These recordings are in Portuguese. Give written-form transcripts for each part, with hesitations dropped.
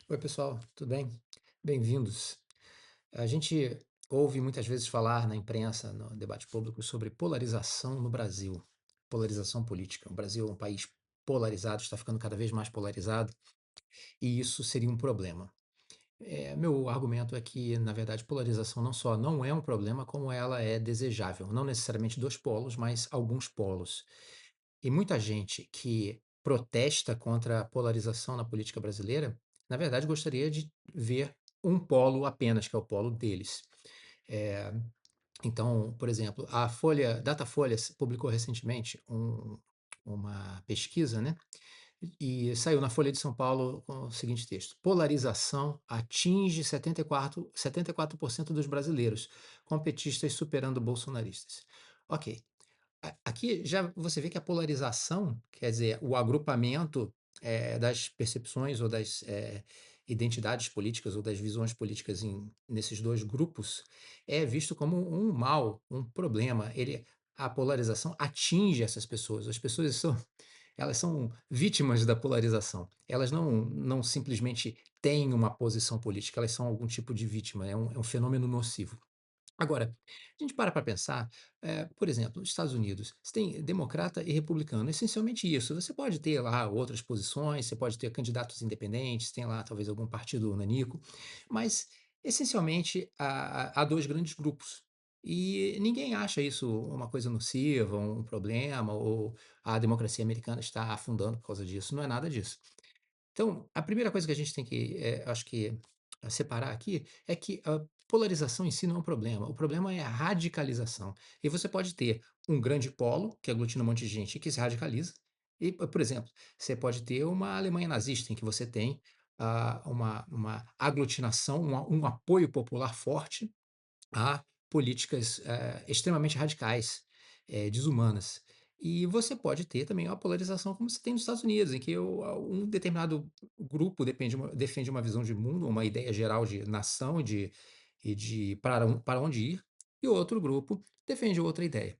Oi, pessoal, tudo bem? Bem-vindos. A gente ouve muitas vezes falar na imprensa, no debate público, sobre polarização no Brasil, polarização política. O Brasil é um país polarizado, está ficando cada vez mais polarizado, e isso seria um problema. Meu argumento é que, na verdade, polarização não só não é um problema, como ela é desejável. Não necessariamente dois polos, mas alguns polos. E muita gente que protesta contra a polarização na política brasileira, na verdade, gostaria de ver um polo apenas, que é o polo deles. Eh, então, por exemplo, a Datafolha publicou recentemente uma pesquisa, né? E saiu na Folha de São Paulo com o seguinte texto: polarização atinge 74% dos brasileiros, com petistas superando bolsonaristas. Ok. Aqui já você vê que a polarização, quer dizer, o agrupamento, das percepções ou das, identidades políticas ou das visões políticas nesses 2 grupos, é visto como um mal, um problema. A polarização atinge essas pessoas. As pessoas elas são vítimas da polarização. Elas não simplesmente têm uma posição política, elas são algum tipo de vítima, é um fenômeno nocivo. Agora, a gente para pensar, por exemplo, nos Estados Unidos, você tem democrata e republicano, essencialmente isso. Você pode ter lá outras posições, você pode ter candidatos independentes, tem lá talvez algum partido nanico, mas essencialmente há 2 grandes grupos. E ninguém acha isso uma coisa nociva, um problema, ou a democracia americana está afundando por causa disso, não é nada disso. Então, a primeira coisa que a gente tem que, acho que, separar aqui é que a polarização em si não é um problema. O problema é a radicalização. E você pode ter um grande polo, que aglutina um monte de gente que se radicaliza, e, por exemplo, você pode ter uma Alemanha nazista, em que você tem uma aglutinação, um apoio popular forte a políticas, extremamente radicais, desumanas. E você pode ter também uma polarização como você tem nos Estados Unidos, em que um determinado grupo defende uma visão de mundo, uma ideia geral de nação e de para onde ir, e outro grupo defende outra ideia.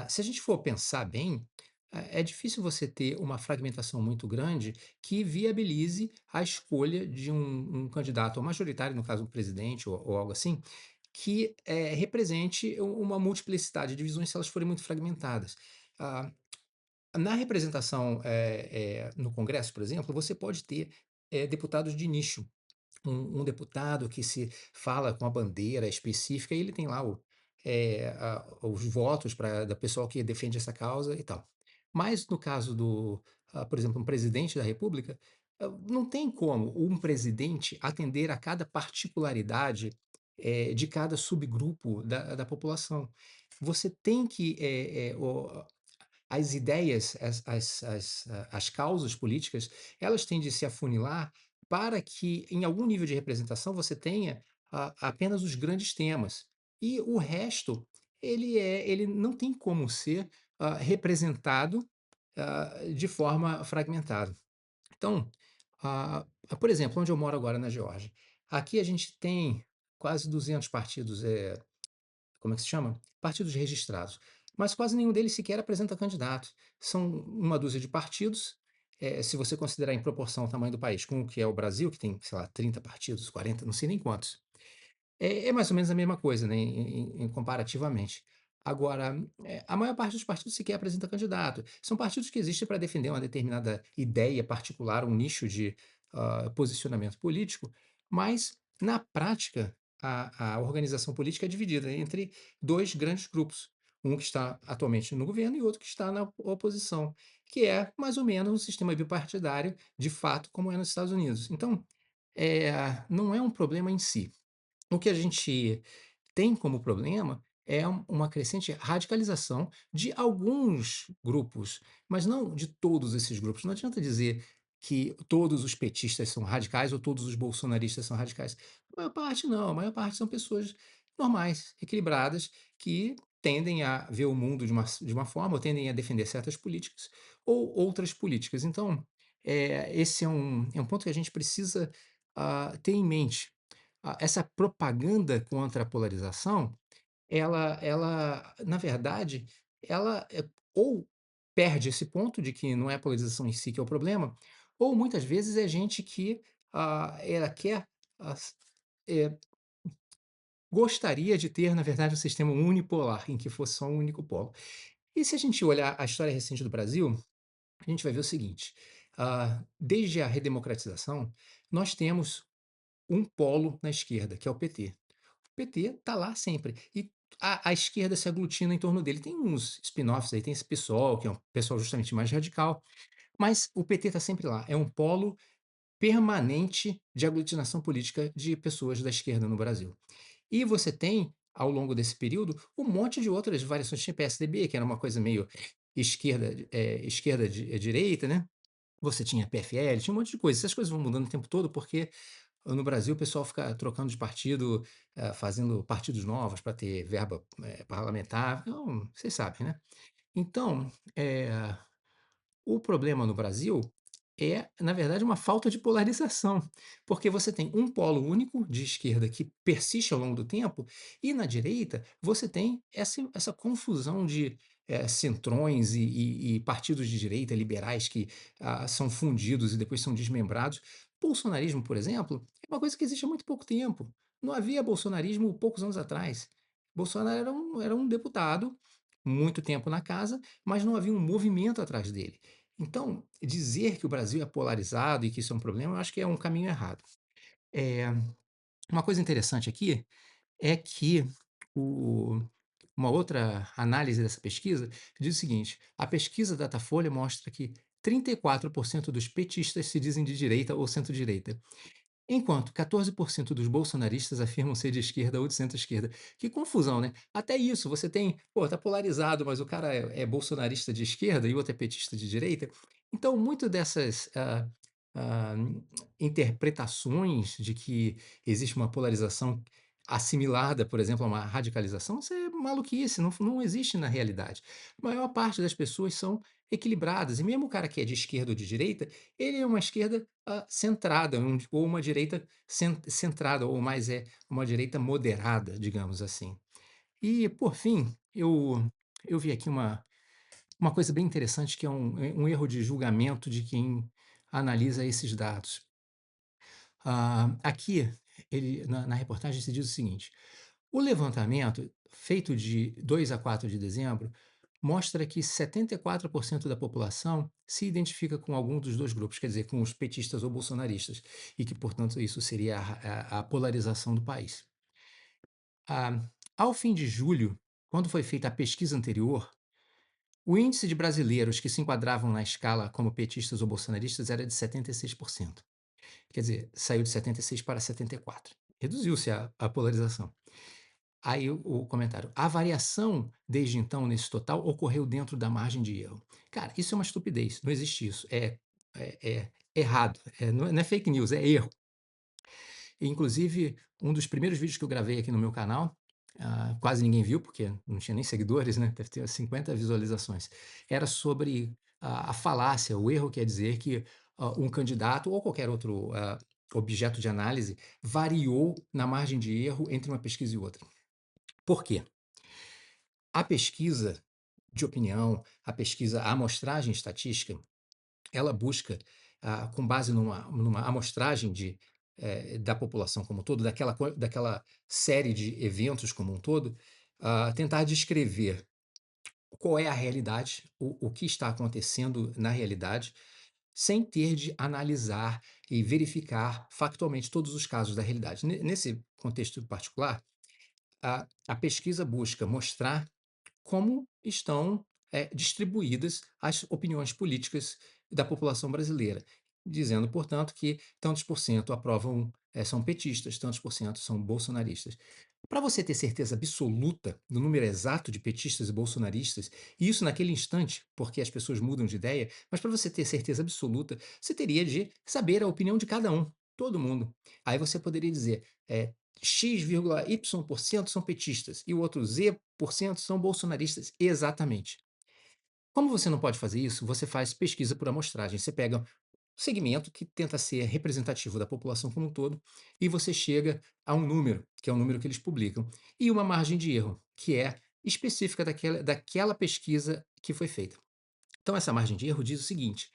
Se a gente for pensar bem, é difícil você ter uma fragmentação muito grande que viabilize a escolha de um candidato majoritário, no caso, um presidente ou algo assim, que, represente uma multiplicidade de visões se elas forem muito fragmentadas. Ah, Na representação, no Congresso, por exemplo, você pode ter, deputados de nicho. Um deputado que se fala com a bandeira específica e ele tem lá os votos da pessoal que defende essa causa e tal. Mas no caso por exemplo, um presidente da república, não tem como um presidente atender a cada particularidade, de cada subgrupo da população. Você tem que, as ideias, as causas políticas, elas têm de se afunilar para que, em algum nível de representação, você tenha apenas os grandes temas. E o resto, ele não tem como ser representado de forma fragmentada. Então, por exemplo, onde eu moro agora, na Geórgia, aqui a gente tem quase 200 partidos, como é que se chama? Partidos registrados. Mas quase nenhum deles sequer apresenta candidato. São uma dúzia de partidos, se você considerar em proporção o tamanho do país com o que é o Brasil, que tem, sei lá, 30 partidos, 40, não sei nem quantos. É mais ou menos a mesma coisa, né, comparativamente. Agora, a maior parte dos partidos sequer apresenta candidato. São partidos que existem para defender uma determinada ideia particular, um nicho de posicionamento político, mas, na prática, a organização política é dividida entre 2 grandes grupos. Um que está atualmente no governo e outro que está na oposição, que é mais ou menos um sistema bipartidário, de fato, como é nos Estados Unidos. Então, não é um problema em si. O que a gente tem como problema é uma crescente radicalização de alguns grupos, mas não de todos esses grupos. Não adianta dizer que todos os petistas são radicais ou todos os bolsonaristas são radicais. A maior parte não, a maior parte são pessoas normais, equilibradas, que tendem a ver o mundo de uma forma, ou tendem a defender certas políticas ou outras políticas. Então, esse é um ponto que a gente precisa ter em mente. Essa propaganda contra a polarização, ela, na verdade, ela, ou perde esse ponto de que não é a polarização em si que é o problema, ou muitas vezes é gente que, ela quer, as eh, gostaria de ter, na verdade, um sistema unipolar, em que fosse só um único polo. E se a gente olhar a história recente do Brasil, a gente vai ver o seguinte: desde a redemocratização, nós temos um polo na esquerda, que é o PT. O PT está lá sempre. E a esquerda se aglutina em torno dele. Tem uns spin-offs aí, tem esse PSOL, que é um pessoal justamente mais radical, mas o PT está sempre lá. É um polo permanente de aglutinação política de pessoas da esquerda no Brasil. E você tem, ao longo desse período, um monte de outras variações. Tinha PSDB, que era uma coisa meio esquerda direita, né? Você tinha PFL, tinha um monte de coisa. Essas coisas vão mudando o tempo todo, porque no Brasil o pessoal fica trocando de partido, fazendo partidos novos para ter verba parlamentar. Então, vocês sabem, né? Então, o problema no Brasil é, na verdade, uma falta de polarização, porque você tem um polo único de esquerda que persiste ao longo do tempo, e na direita você tem essa confusão de centrões e partidos de direita liberais que são fundidos e depois são desmembrados. Bolsonarismo, por exemplo, é uma coisa que existe há muito pouco tempo. Não havia bolsonarismo poucos anos atrás. Bolsonaro era um deputado, muito tempo na casa, mas não havia um movimento atrás dele. Então, dizer que o Brasil é polarizado e que isso é um problema, eu acho que é um caminho errado. Eh, uma coisa interessante aqui é que o uma outra análise dessa pesquisa diz o seguinte: a pesquisa Datafolha mostra que 34% dos petistas se dizem de direita ou centro-direita, enquanto 14% dos bolsonaristas afirmam ser de esquerda ou de centro-esquerda. Que confusão, né? Até isso, você tem, pô, tá polarizado, mas o cara é bolsonarista de esquerda e o outro é petista de direita. Então, muito dessas ah, interpretações de que existe uma polarização assimilada, por exemplo, a uma radicalização, isso é maluquice, não existe na realidade. A maior parte das pessoas são equilibradas, e mesmo o cara que é de esquerda ou de direita, ele é uma esquerda centrada, ou uma direita centrada, ou mais uma direita moderada, digamos assim. E, por fim, eu vi aqui uma coisa bem interessante, que é um erro de julgamento de quem analisa esses dados. Aqui, na reportagem, se diz o seguinte: o levantamento, feito de 2 a 4 de dezembro, mostra que 74% da população se identifica com algum dos dois grupos, quer dizer, com os petistas ou bolsonaristas, e que, portanto, isso seria a polarização do país. Ao fim de julho, quando foi feita a pesquisa anterior, o índice de brasileiros que se enquadravam na escala como petistas ou bolsonaristas era de 76%. Quer dizer, saiu de 76 para 74. Reduziu-se a polarização. Aí o comentário: a variação desde então nesse total ocorreu dentro da margem de erro. Cara, isso é uma estupidez, não existe isso. É errado, não é fake news, é erro. E, inclusive, um dos primeiros vídeos que eu gravei aqui no meu canal, quase ninguém viu, porque não tinha nem seguidores, né? Deve ter 50 visualizações. Era sobre a falácia, o erro quer dizer que um candidato ou qualquer outro objeto de análise variou na margem de erro entre uma pesquisa e outra. Por quê? A pesquisa de opinião, a amostragem estatística, ela busca, com base numa amostragem da população como um todo, daquela série de eventos como um todo, tentar descrever qual é a realidade, o que está acontecendo na realidade, sem ter de analisar e verificar factualmente todos os casos da realidade. Nesse contexto particular, a pesquisa busca mostrar como estão distribuídas as opiniões políticas da população brasileira, dizendo, portanto, que tantos por cento aprovam, são petistas, tantos por cento são bolsonaristas. Para você ter certeza absoluta do número exato de petistas e bolsonaristas, e isso naquele instante, porque as pessoas mudam de ideia, mas para você ter certeza absoluta, você teria de saber a opinião de cada um, todo mundo. Aí você poderia dizer, X,Y% são petistas e o outro Z% são bolsonaristas. Exatamente. Como você não pode fazer isso, você faz pesquisa por amostragem. Você pega um segmento que tenta ser representativo da população como um todo e você chega a um número, que é o número que eles publicam, e uma margem de erro, que é específica daquela pesquisa que foi feita. Então, essa margem de erro diz o seguinte: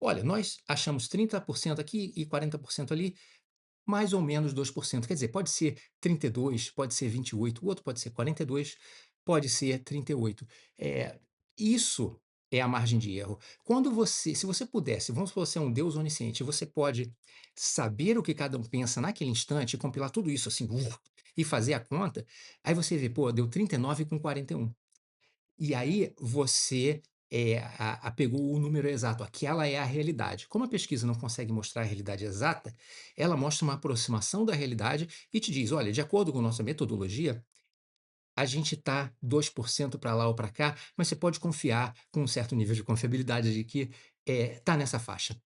Olha, nós achamos 30% aqui e 40% ali, mais ou menos 2%. Quer dizer, pode ser 32, pode ser 28, o outro pode ser 42, pode ser 38. Isso é a margem de erro. Quando você se você pudesse, vamos supor, você é um Deus onisciente, você pode saber o que cada um pensa naquele instante, compilar tudo isso assim, e fazer a conta, aí você vê, pô, deu 39 com 41. E aí você, pegou o número exato, aquela é a realidade. Como a pesquisa não consegue mostrar a realidade exata, ela mostra uma aproximação da realidade e te diz: "Olha, de acordo com nossa metodologia, a gente está 2% para lá ou para cá, mas você pode confiar com um certo nível de confiabilidade de que, está nessa faixa".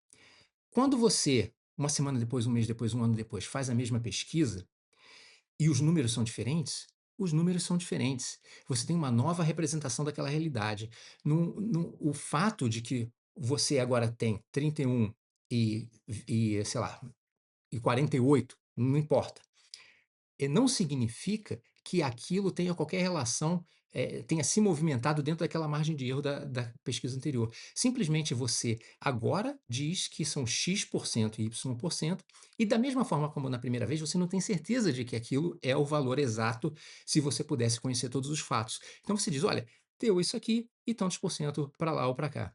Quando você, uma semana depois, um mês depois, um ano depois, faz a mesma pesquisa e os números são diferentes? Os números são diferentes. Você tem uma nova representação daquela realidade. O fato de que você agora tem 31 sei lá, e 48, não importa. Não significa que aquilo tenha qualquer relação, tenha se movimentado dentro daquela margem de erro da pesquisa anterior. Simplesmente você agora diz que são X% e Y%, e da mesma forma como na primeira vez, você não tem certeza de que aquilo é o valor exato se você pudesse conhecer todos os fatos. Então você diz: "Olha, deu isso aqui e tantos por cento para lá ou para cá".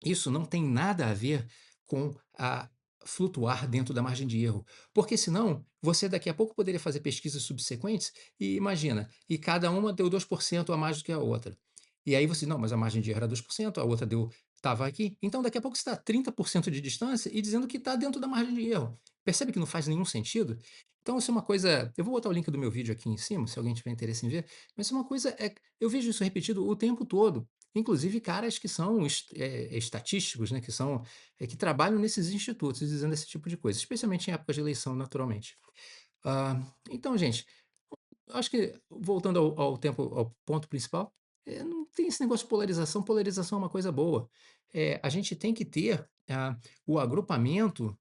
Isso não tem nada a ver com a flutuar dentro da margem de erro, porque senão você daqui a pouco poderia fazer pesquisas subsequentes e imagina, e cada uma deu 2% a mais do que a outra. E aí você, não, mas a margem de erro era 2%, a outra deu, estava aqui. Então daqui a pouco você está a 30% de distância e dizendo que está dentro da margem de erro. Percebe que não faz nenhum sentido? Então isso é uma coisa, eu vou botar o link do meu vídeo aqui em cima, se alguém tiver interesse em ver, mas isso é uma coisa, eu vejo isso repetido o tempo todo. Inclusive caras que são estatísticos, né, que trabalham nesses institutos dizendo esse tipo de coisa, especialmente em épocas de eleição, naturalmente. Então, gente, acho que voltando ao ponto principal, não tem esse negócio de polarização, polarização é uma coisa boa. A gente tem que ter, o agrupamento,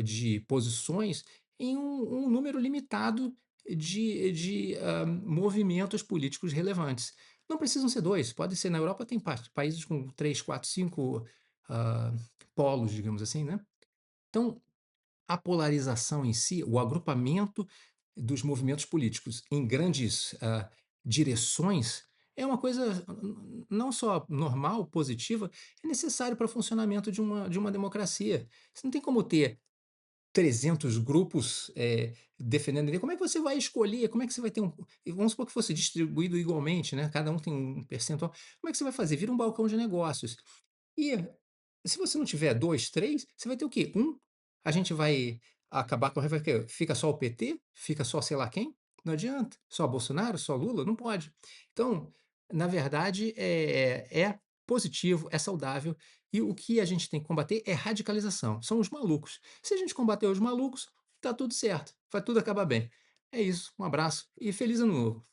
de posições em um número limitado de movimentos políticos relevantes. Não precisam ser 2, pode ser na Europa tem países com 3, 4, 5 hã, polos, digamos assim, né. Então a polarização em si, o agrupamento dos movimentos políticos em grandes, direções, é uma coisa não só normal, positiva, é necessário para o funcionamento de uma democracia. Você não tem como ter 300 grupos, defendendo ali. Como é que você vai escolher? Como é que você vai ter e vamos supor que fosse distribuído igualmente, né, cada um tem um percentual. Como é que você vai fazer? Vira um balcão de negócios. E se você não tiver 2, 3, você vai ter o quê? A gente vai acabar com vai quê? Fica só o PT? Fica só sei lá quem? Não adianta. Só Bolsonaro? Só Lula? Não pode. Então, na verdade, é positivo, é saudável, e o que a gente tem que combater é radicalização, são os malucos. Se a gente combater os malucos, tá tudo certo, vai tudo acabar bem. É isso, um abraço e feliz ano novo.